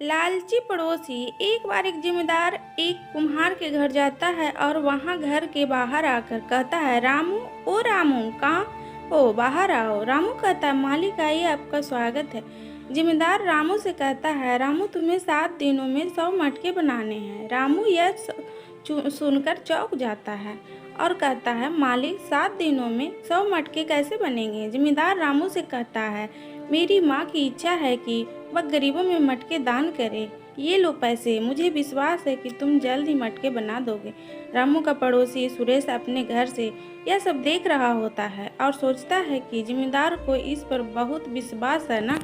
लालची पड़ोसी। एक बार एक जिम्मेदार एक कुम्हार के घर जाता है और वहां घर के बाहर आकर कहता है, रामू, ओ रामू, कहाँ हो, बाहर आओ। रामू कहता है, मालिक आइए, आपका स्वागत है। जिम्मेदार रामू से कहता है, रामू, तुम्हें 7 दिनों में 100 मटके बनाने हैं। रामू यह सुनकर चौंक जाता है और कहता है, मालिक, 7 दिनों में 100 मटके कैसे बनेंगे। जिम्मेदार रामू से कहता है, मेरी माँ की इच्छा है कि वह गरीबों में मटके दान करे। ये लो पैसे, मुझे विश्वास है कि तुम जल्द ही मटके बना दोगे। रामू का पड़ोसी सुरेश अपने घर से यह सब देख रहा होता है और सोचता है कि जिम्मेदार को इस पर बहुत विश्वास है ना।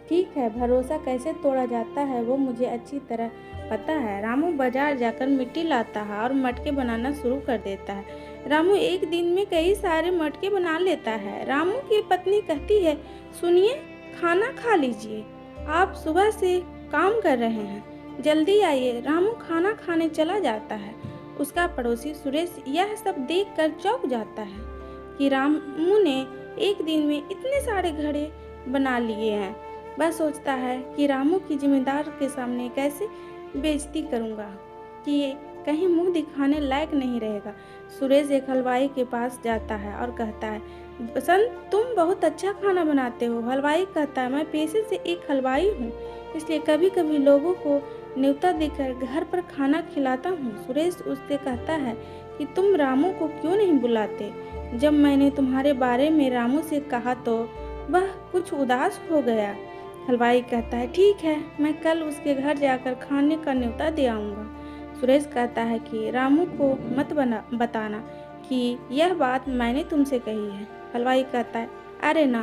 ठीक है, भरोसा कैसे तोड़ा जाता है वो मुझे अच्छी तरह पता है। रामू बाजार जाकर मिट्टी लाता है और मटके बनाना शुरू कर देता है। रामू एक दिन में कई सारे मटके बना लेता है। रामू की पत्नी कहती है, सुनिए, खाना खा लीजिए, आप सुबह से काम कर रहे हैं, जल्दी आइए। रामू खाना खाने चला जाता है। उसका पड़ोसी सुरेश यह सब देखकर चौंक जाता है कि रामू ने एक दिन में इतने सारे घड़े बना लिए हैं। वह सोचता है कि रामू की जिम्मेदार के सामने कैसे बेइज्जती करूंगा कि ये कहीं मुंह दिखाने लायक नहीं रहेगा। सुरेश एक हलवाई के पास जाता है और कहता है, बसंत, तुम बहुत अच्छा खाना बनाते हो। हलवाई कहता है, मैं पेशे से एक हलवाई हूँ, इसलिए कभी कभी लोगों को न्योता देकर घर पर खाना खिलाता हूँ। सुरेश उससे कहता है कि तुम रामू को क्यों नहीं बुलाते। जब मैंने तुम्हारे बारे में रामू से कहा तो वह कुछ उदास हो गया। हलवाई कहता है, ठीक है, मैं कल उसके घर जाकर खाने का न्योता दे आऊँगा। सुरेश कहता है कि रामू को मत बताना कि यह बात मैंने तुमसे कही है। हलवाई कहता है, अरे ना,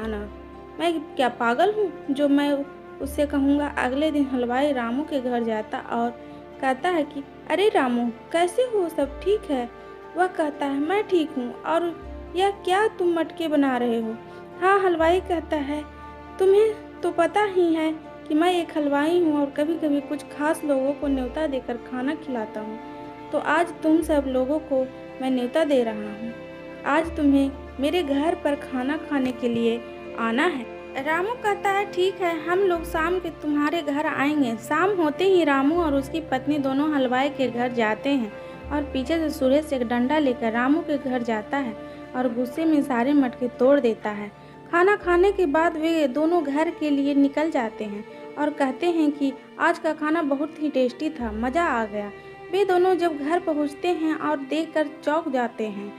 मैं क्या पागल हूँ जो मैं उससे कहूँगा। अगले दिन हलवाई रामू के घर जाता और कहता है कि अरे रामू, कैसे हो, सब ठीक है। वह कहता है, मैं ठीक हूँ, और यह क्या तुम मटके बना रहे हो। हाँ, हलवाई कहता है, तुम्हें तो पता ही है कि मैं एक हलवाई हूँ और कभी कभी कुछ खास लोगों को न्योता देकर खाना खिलाता हूँ। तो आज तुम सब लोगों को मैं न्योता दे रहा हूँ। आज तुम्हें मेरे घर पर खाना खाने के लिए आना है। रामू कहता है, ठीक है, हम लोग शाम के तुम्हारे घर आएंगे। शाम होते ही रामू और उसकी पत्नी दोनों हलवाई के घर जाते हैं और पीछे से सुरेश एक डंडा लेकर रामू के घर जाता है और गुस्से में सारे मटके तोड़ देता है। खाना खाने के बाद वे दोनों घर के लिए निकल जाते हैं और कहते हैं कि आज का खाना बहुत ही टेस्टी था, मज़ा आ गया। वे दोनों जब घर पहुंचते हैं और देखकर चौंक जाते हैं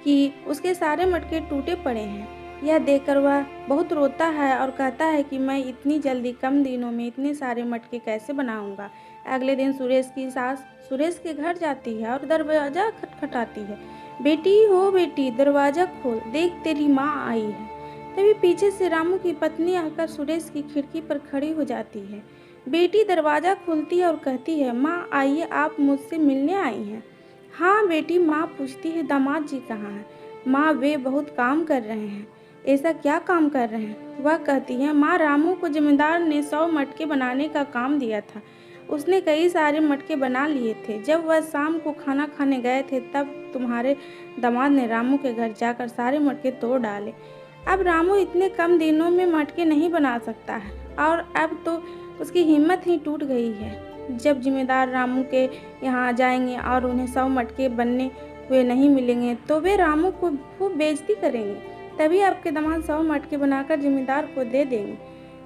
कि उसके सारे मटके टूटे पड़े हैं। यह देखकर वह बहुत रोता है और कहता है कि मैं इतनी जल्दी कम दिनों में इतने सारे मटके कैसे बनाऊंगा। अगले दिन सुरेश की सास सुरेश के घर जाती है और दरवाज़ा खटखटाती है। बेटी हो बेटी, दरवाज़ा खोल, देख तेरी माँ आई है। तभी पीछे से रामू की पत्नी आकर सुरेश की खिड़की पर खड़ी हो जाती है। बेटी दरवाज़ा खोलती है और कहती है, माँ आइए, आप मुझसे मिलने आई हैं। हाँ बेटी, माँ पूछती है, दामाद जी कहाँ हैं। माँ, वे बहुत काम कर रहे हैं। ऐसा क्या काम कर रहे हैं। वह कहती है, माँ, रामू को जिम्मेदार ने 100 मटके बनाने का काम दिया था। उसने कई सारे मटके बना लिए थे। जब वह शाम को खाना खाने गए थे तब तुम्हारे दामाद ने रामू के घर जाकर सारे मटके तोड़ डाले। अब रामू इतने कम दिनों में मटके नहीं बना सकता है और अब तो उसकी हिम्मत ही टूट गई है। जब जिम्मेदार रामू के यहाँ जाएंगे और उन्हें 100 मटके बनने हुए नहीं मिलेंगे तो वे रामू को खूब बेइज्जती करेंगे। तभी आपके दामाद 100 मटके बनाकर जिम्मेदार को दे देंगे,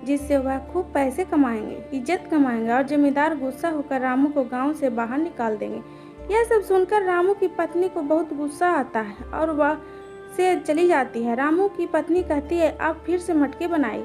जिससे वह खूब पैसे कमाएंगे, इज्जत कमाएंगे और जिम्मेदार गुस्सा होकर रामू को गाँव से बाहर निकाल देंगे। यह सब सुनकर रामू की पत्नी को बहुत गुस्सा आता है और वह से चली जाती है। रामू की पत्नी कहती है, आप फिर से मटके बनाइए।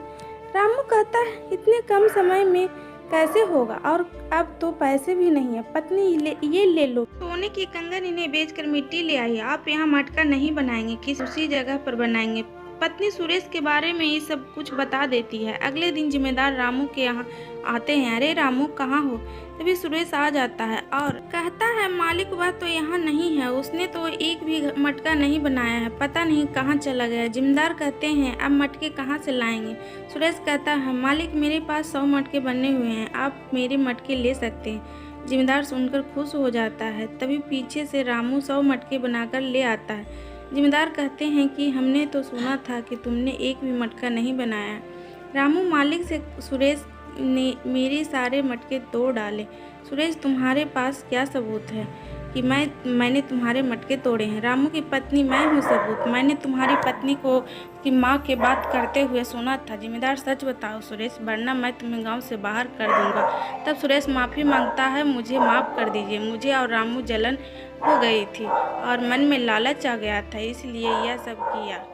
रामू कहता है, इतने कम समय में कैसे होगा, और अब तो पैसे भी नहीं है। पत्नी, ये ले लो, सोने की कंगन, इन्हें बेचकर मिट्टी ले आइए। आप यहाँ मटका नहीं बनाएंगे, किसी उसी जगह पर बनाएंगे। पत्नी सुरेश के बारे में ये सब कुछ बता देती है। अगले दिन जिम्मेदार रामू के यहाँ आते हैं। अरे रामू, कहाँ हो। तभी सुरेश आ जाता है और कहता है, मालिक, वह तो यहाँ नहीं है, उसने तो एक भी मटका नहीं बनाया है, पता नहीं कहाँ चला गया। जिम्मेदार कहते हैं, अब मटके कहाँ से लाएंगे। सुरेश कहता है, मालिक, मेरे पास 100 मटके बने हुए हैं, आप मेरे मटके ले सकते हैं। जिम्मेदार सुनकर खुश हो जाता है। तभी पीछे से रामू 100 मटके बनाकर ले आता है। जिम्मेदार कहते हैं कि हमने तो सुना था कि तुमने एक भी मटका नहीं बनाया। रामू मालिक से सुरेश ने मेरे सारे मटके तोड़ डाले। सुरेश, तुम्हारे पास क्या सबूत है कि मैंने तुम्हारे मटके तोड़े हैं? रामू की पत्नी मैं हूँ सबूत। मैंने तुम्हारी पत्नी को की माँ के बात करते हुए सुना था। जिम्मेदार सच बताओ सुरेश, वरना मैं तुम्हें गांव से बाहर कर दूंगा। तब सुरेश माफ़ी मांगता है, मुझे माफ़ कर दीजिए, मुझे और रामू जलन हो गई थी और मन में लालच आ गया था, इसलिए यह सब किया।